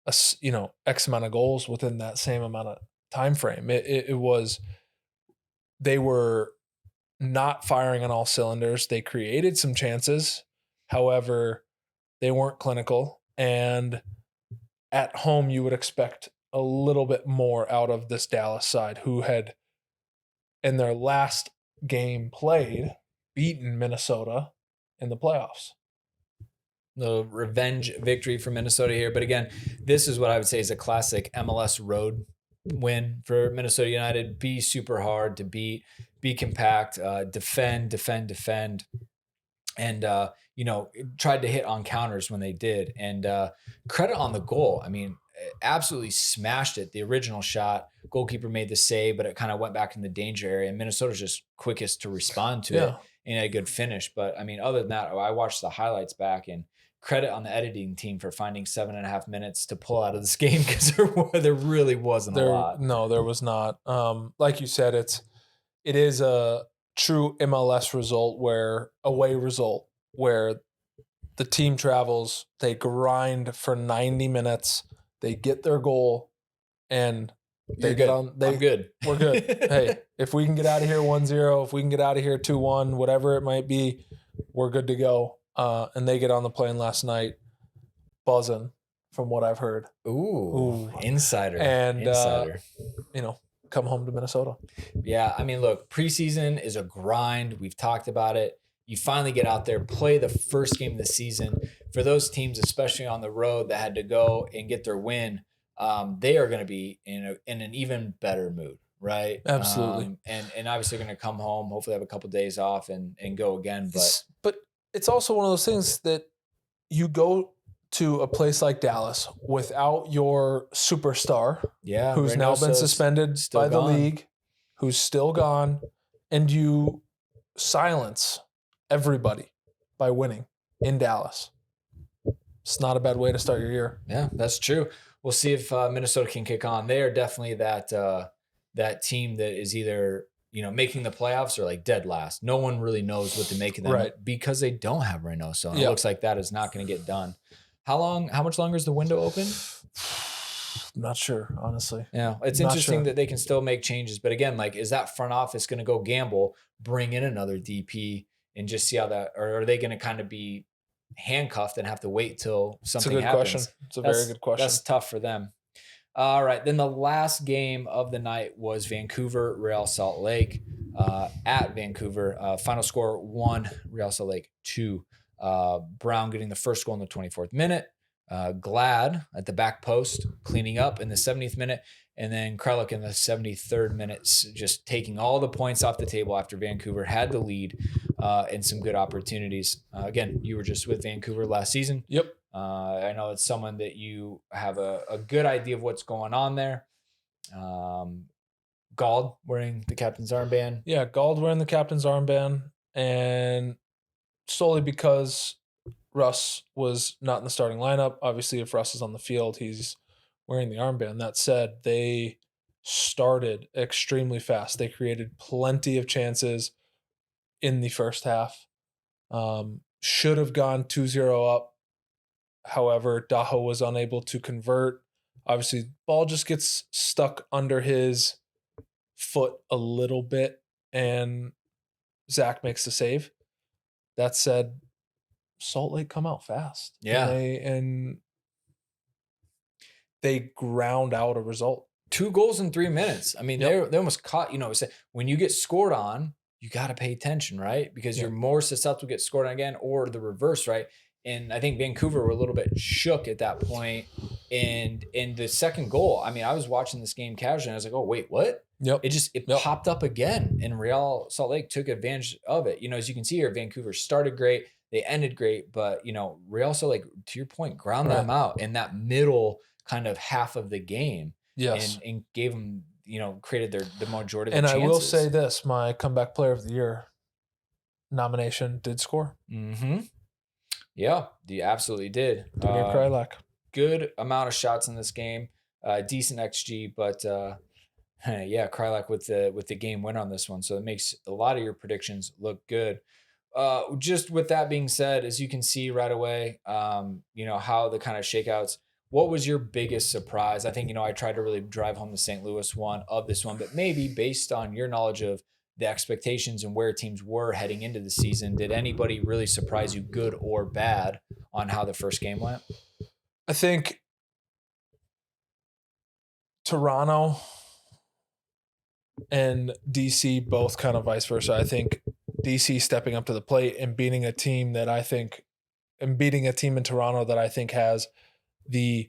X amount of goals within that same amount of time frame. It was, they were not firing on all cylinders. They created some chances. However, they weren't clinical, and at home you would expect a little bit more out of this Dallas side who had in their last game played beaten Minnesota in the playoffs. The revenge victory for Minnesota here. But again, this is what I would say is a classic MLS road win for Minnesota United. Be super hard to beat, be compact, defend, and tried to hit on counters when they did. And credit on the goal. I mean, absolutely smashed it. The original shot, goalkeeper made the save, but it kind of went back in the danger area. And Minnesota's just quickest to respond to it and a good finish. But I mean, other than that, I watched the highlights back, and credit on the editing team for finding 7.5 minutes to pull out of this game, because there really wasn't a lot. No, there was not. Like you said, it is a true MLS away result where the team travels, they grind for 90 minutes, they get their goal, and You're good. I'm good. We're good. Hey, if we can get out of here 1-0, if we can get out of here 2-1, whatever it might be, we're good to go. And they get on the plane last night, buzzing from what I've heard. Ooh. Insider. And, Insider. Come home to Minnesota. Yeah, I mean, look, preseason is a grind. We've talked about it. You finally get out there, play the first game of the season. For those teams, especially on the road, that had to go and get their win, they are going to be in an even better mood, right? Absolutely. And obviously going to come home, hopefully have a couple of days off and go again. But it's also one of those things that you go to a place like Dallas without your superstar, who's now been suspended by the league, who's still gone, and you silence everybody by winning in Dallas. It's not a bad way to start your year. Yeah, that's true. We'll see if Minnesota can kick on. They are definitely that team that is either making the playoffs or like dead last. No one really knows what to make of them because they don't have Reynoso. And it looks like that is not going to get done. How much longer is the window open? Not sure, honestly. Yeah, it's interesting that they can still make changes. But again, like, is that front office going to go gamble, bring in another DP, and just see how that, or are they going to kind of be handcuffed and have to wait till something happens? Question. It's a very good question. That's tough for them. All right. Then the last game of the night was Vancouver, Real Salt Lake at Vancouver. Final score 1, Real Salt Lake 2. Brown getting the first goal in the 24th minute. Glad at the back post, cleaning up in the 70th minute. And then Krellick in the 73rd minute, just taking all the points off the table after Vancouver had the lead and some good opportunities. Again, you were just with Vancouver last season. Yep. I know it's someone that you have a good idea of what's going on there. Gauld wearing the captain's armband. Yeah, Gauld wearing the captain's armband. And solely because Russ was not in the starting lineup. Obviously, if Russ is on the field, he's wearing the armband. That said, they started extremely fast. They created plenty of chances in the first half. Should have gone 2-0 up. However, Daho was unable to convert. Obviously, ball just gets stuck under his foot a little bit, and Zach makes the save. That said, Salt Lake come out fast. Yeah. And they ground out a result. 2 goals in 3 minutes. I mean, they almost caught, when you get scored on, you got to pay attention, right? Because you're more susceptible to get scored on again, or the reverse, right? And I think Vancouver were a little bit shook at that point. And in the second goal, I mean, I was watching this game casually and I was like, oh, wait, what? Yep. It popped up again, and Real Salt Lake took advantage of it. As you can see here, Vancouver started great. They ended great, but, Real Salt Lake, to your point, ground them out in that middle kind of half of the game. Yes. And gave them, created the majority of the chances. And I will say this, my comeback player of the year nomination did score. Mm-hmm. Yeah, you absolutely did. Damir Kreilach. Good amount of shots in this game. Decent XG, but Kreilach with the game winner on this one. So it makes a lot of your predictions look good. Just with that being said, as you can see right away, how the kind of shakeouts. What was your biggest surprise? I think, I tried to really drive home the St. Louis one of this one, but maybe based on your knowledge of the expectations and where teams were heading into the season, did anybody really surprise you, good or bad, on how the first game went? I think Toronto and DC both kind of vice versa. I think DC stepping up to the plate and beating a team in Toronto that I think has the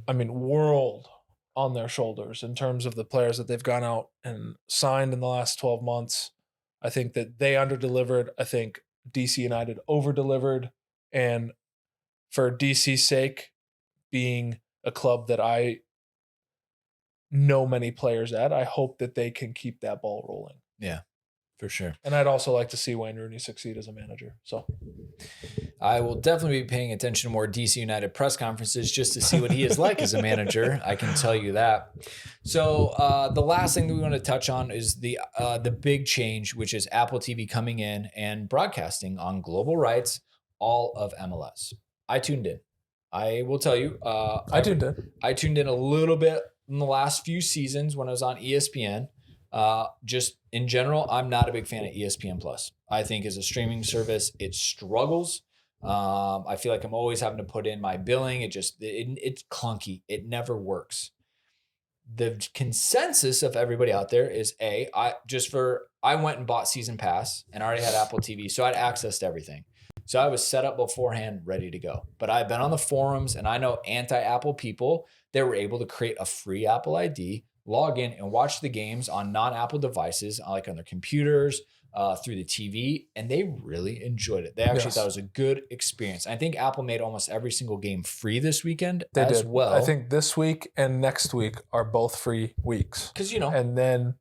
world on their shoulders in terms of the players that they've gone out and signed in the last 12 months. I think that they underdelivered. I think DC United overdelivered. And for DC's sake, being a club that I know many players at, I hope that they can keep that ball rolling. Yeah. For sure. And I'd also like to see Wayne Rooney succeed as a manager. So I will definitely be paying attention to more DC United press conferences just to see what he is like as a manager. I can tell you that. So the last thing that we want to touch on is the big change, which is Apple TV coming in and broadcasting on global rights all of MLS. I tuned in. I will tell you, I tuned in. I tuned in a little bit in the last few seasons when I was on ESPN. Just in general, I'm not a big fan of ESPN Plus. I think as a streaming service, it struggles. I feel like I'm always having to put in my billing. It's clunky. It never works. The consensus of everybody out there is I went and bought season pass and I already had Apple TV, so I had access to everything. So I was set up beforehand, ready to go. But I've been on the forums and I know anti-Apple people that were able to create a free Apple ID, log in and watch the games on non-Apple devices, like on their computers, through the TV, and they really enjoyed it. They actually thought it was a good experience. I think Apple made almost every single game free this weekend as well. I think this week and next week are both free weeks. Because, and then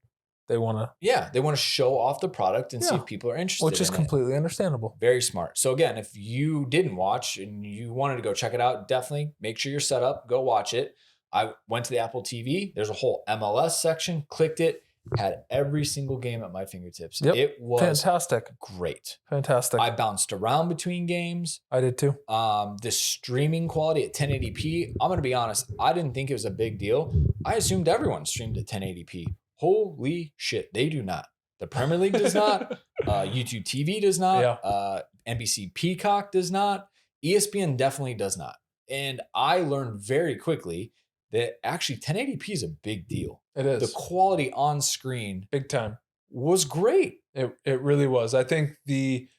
they want to. They want to show off the product and see if people are interested which is completely understandable. Very smart. So again, if you didn't watch and you wanted to go check it out, definitely make sure you're set up, go watch it. I went to the Apple TV. There's a whole MLS section, clicked it, had every single game at my fingertips. Yep. It was fantastic. Great. Fantastic. I bounced around between games. I did too. The streaming quality at 1080p, I'm going to be honest, I didn't think it was a big deal. I assumed everyone streamed at 1080p. Holy shit, they do not. The Premier League does not. YouTube TV does not. NBC Peacock does not. ESPN definitely does not. And I learned very quickly that actually 1080p is a big deal. It is. The quality on screen, big time, was great. It really was. I think the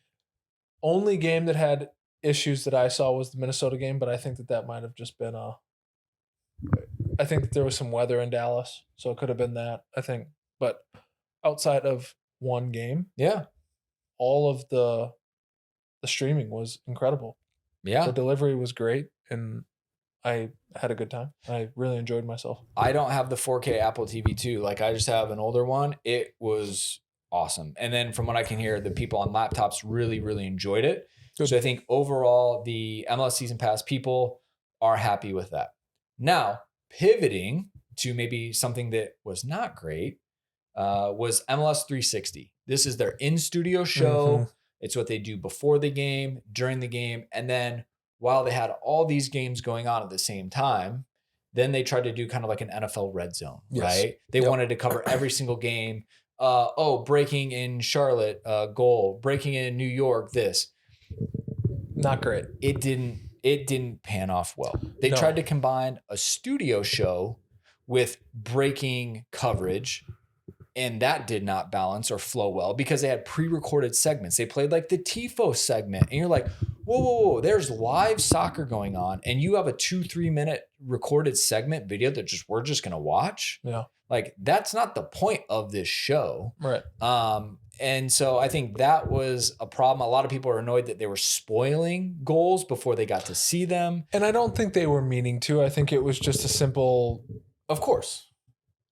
only game that had issues that I saw was the Minnesota game, but I think that might have just been I think that there was some weather in Dallas, so it could have been that. I think, but outside of one game, all of the streaming was incredible. The delivery was great, and I had a good time. I really enjoyed myself. I don't have the 4K Apple TV 2. Like, I just have an older one. It was awesome. And then from what I can hear, the people on laptops really, really enjoyed it. Good. So I think overall, the MLS Season Pass people are happy with that. Now, pivoting to maybe something that was not great was MLS 360. This is their in-studio show. Mm-hmm. It's what they do before the game, during the game, and then while they had all these games going on at the same time, then they tried to do kind of like an NFL red zone, right? They wanted to cover every single game. Breaking in Charlotte, goal, breaking in New York, this. Not great. It didn't pan off well. They tried to combine a studio show with breaking coverage, and that did not balance or flow well because they had pre-recorded segments. They played like the TIFO segment, and you're like, whoa, there's live soccer going on, and you have a 2-3 minute recorded segment video that we're just gonna watch. Yeah. Like, that's not the point of this show. Right. And so I think that was a problem. A lot of people are annoyed that they were spoiling goals before they got to see them. And I don't think they were meaning to. I think it was just a simple, of course,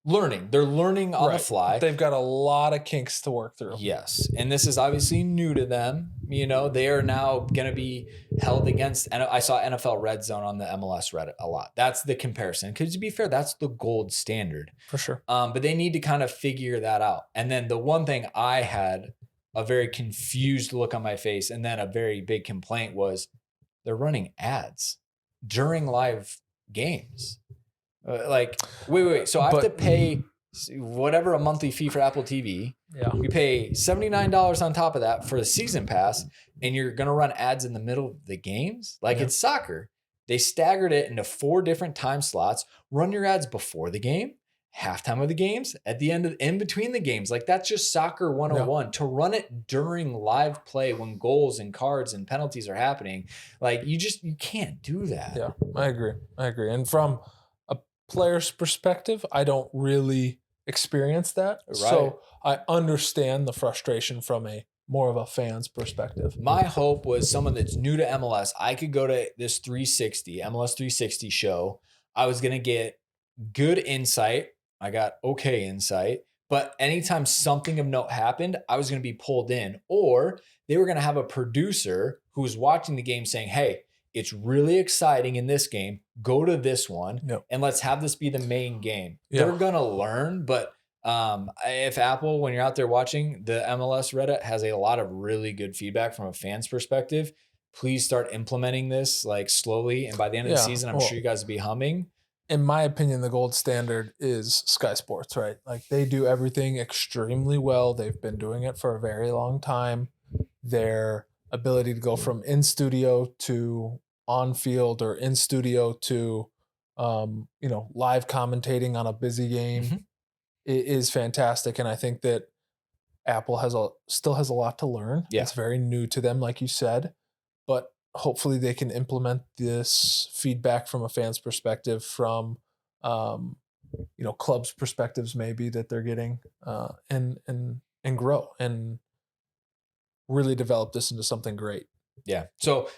learning. They're learning on the fly. They've got a lot of kinks to work through. Yes. And this is obviously new to them. They are now going to be held against, and I saw NFL Red Zone on the MLS Reddit a lot. That's the comparison. Because to be fair, that's the gold standard. For sure. But they need to kind of figure that out. And then the one thing I had a very confused look on my face and then a very big complaint was they're running ads during live games. Wait. So I have to pay whatever a monthly fee for Apple TV. Yeah. We pay $79 on top of that for the season pass, and you're going to run ads in the middle of the games? It's soccer. They staggered it into 4 different time slots. Run your ads before the game, halftime of the games, at the end of in between the games. That's just soccer 101. To run it during live play when goals and cards and penalties are happening, you can't do that. Yeah, I agree. And from a player's perspective, I don't really experience that. Right. So I understand the frustration from more of a fan's perspective. My hope was someone that's new to MLS. I could go to this MLS 360 show. I was going to get good insight. I got okay insight, But anytime something of note happened, I was going to be pulled in, or they were going to have a producer who was watching the game saying, hey, it's really exciting in this game. Go to this one Yep. and let's have this be the main game. Yeah. They're going to learn. But if Apple, when you're out there watching, the MLS Reddit has a lot of really good feedback from a fan's perspective. Please start implementing this like slowly. And by the end of the season, I'm sure you guys will be humming. In my opinion, the gold standard is Sky Sports, right? Like they do everything extremely well. They've been doing it for a very long time. Their ability to go from in studio to on field or in studio to, live commentating on a busy game is fantastic. And I think that Apple still has a lot to learn. Yeah. It's very new to them, like you said, but hopefully they can implement this feedback from a fan's perspective, from clubs' perspectives maybe that they're getting, and grow and really develop this into something great. Yeah. So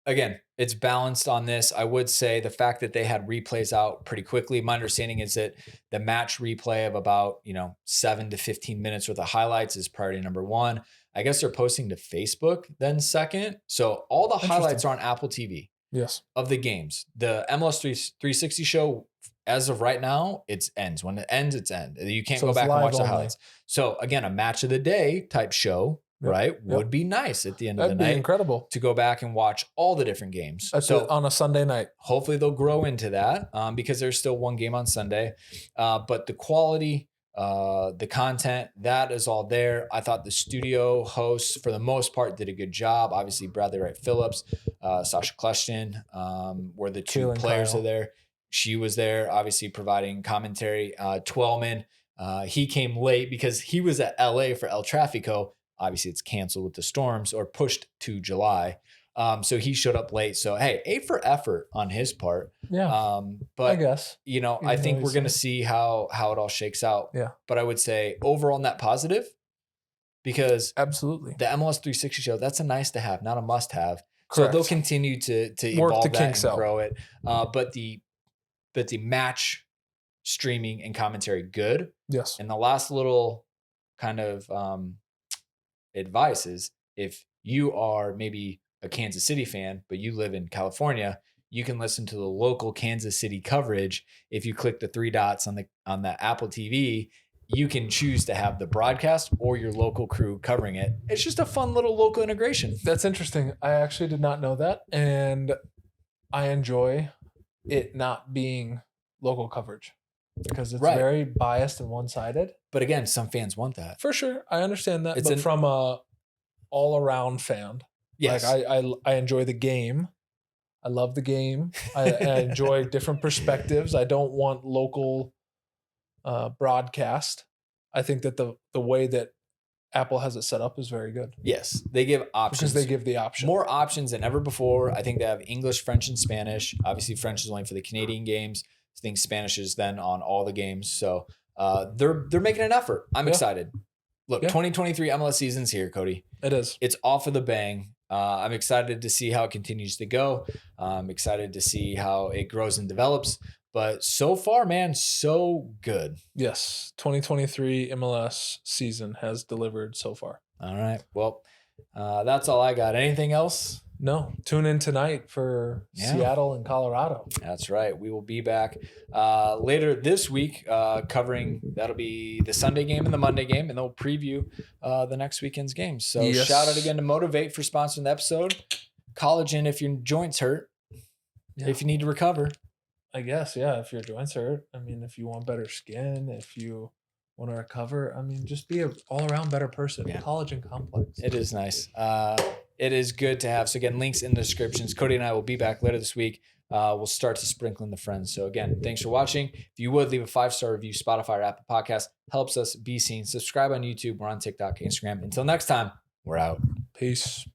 again, it's balanced on this. I would say the fact that they had replays out pretty quickly. My understanding is that the match replay of about 7 to 15 minutes worth of highlights is priority number one. I guess they're posting to Facebook then second. So all the highlights are on Apple TV. Yes. Of the games. The MLS 360 show, as of right now, it ends. When it ends, it's end. You can't go back and watch the highlights. So again, a match of the day type show, right, would be nice at the end of the night. That'd be incredible to go back and watch all the different games. So on a Sunday night. Hopefully they'll grow into that because there's still one game on Sunday. But the quality, the content, that is all there. I thought the studio hosts, for the most part, did a good job. Obviously, Bradley Wright Phillips, Sasha Kleshtin were the two players are there. She was there, obviously providing commentary. Twellman, he came late because he was at LA for El Tráfico. Obviously, it's canceled with the storms or pushed to July. So he showed up late. So, hey, A for effort on his part. Yeah. But I guess, I think we're going to see how it all shakes out. Yeah. But I would say overall net positive, because absolutely the MLS 360 show, that's a nice to have, not a must have. Correct. So they'll continue to evolve that and grow it. But the match streaming and commentary, good. Yes. And the last little kind of advice is, if you are maybe a Kansas City fan, but you live in California, you can listen to the local Kansas City coverage. If you click the three dots on the Apple TV, you can choose to have the broadcast or your local crew covering it. It's just a fun little local integration. That's interesting. I actually did not know that. And I enjoy it not being local coverage because it's very biased and one-sided. But again, some fans want that. For sure. I understand that. But from a all-around fan, yes. Like I enjoy the game. I love the game. I enjoy different perspectives. I don't want local broadcast. I think that the way that Apple has it set up is very good. Yes, they give options. Because they give the option. More options than ever before. I think they have English, French, and Spanish. Obviously, French is only for the Canadian games. I think Spanish is then on all the games. So they're making an effort. I'm excited. Look, 2023 MLS season's here, Cody. It is. It's off with a bang. I'm excited to see how it continues to go. I'm excited to see how it grows and develops. But so far, man, so good. Yes. 2023 MLS season has delivered so far. All right. Well, that's all I got. Anything else? No. Tune in tonight for Seattle and Colorado. That's right. We will be back later this week covering, that'll be the Sunday game and the Monday game, and they'll preview the next weekend's games. So shout out again to Motivate for sponsoring the episode. Collagen if your joints hurt, if you need to recover. I guess, if your joints hurt. I mean, if you want better skin, if you want to recover, I mean, just be an all-around better person. Collagen complex. It is nice. It is good to have. So again, links in the descriptions. Cody and I will be back later this week. We'll start to sprinkle in the friends. So again, thanks for watching. If you would leave a 5-star review, Spotify or Apple Podcast helps us be seen. Subscribe on YouTube. We're on TikTok, Instagram. Until next time, we're out. Peace.